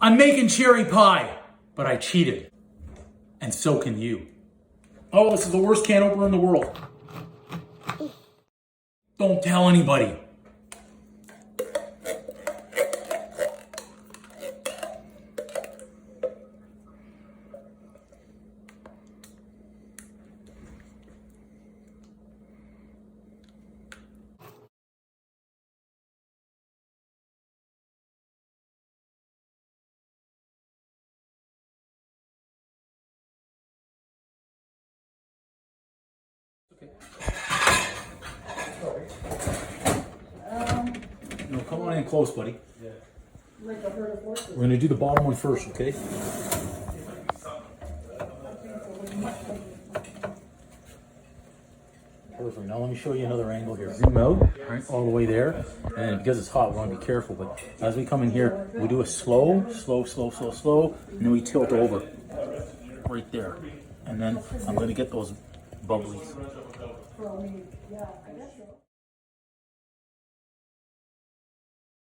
I'm making cherry pie, but I cheated. And so can you. Oh, this is the worst can opener in the world. Don't tell anybody. Okay. No, come on in close, buddy. We're going to do the bottom one first, okay? Perfect. Now let me show you another angle here. Zoom out, right, all the way there. And because it's hot, we want to be careful. But as we come in here, we do a slow, and then we tilt over right there. And then I'm going to get those bubblies.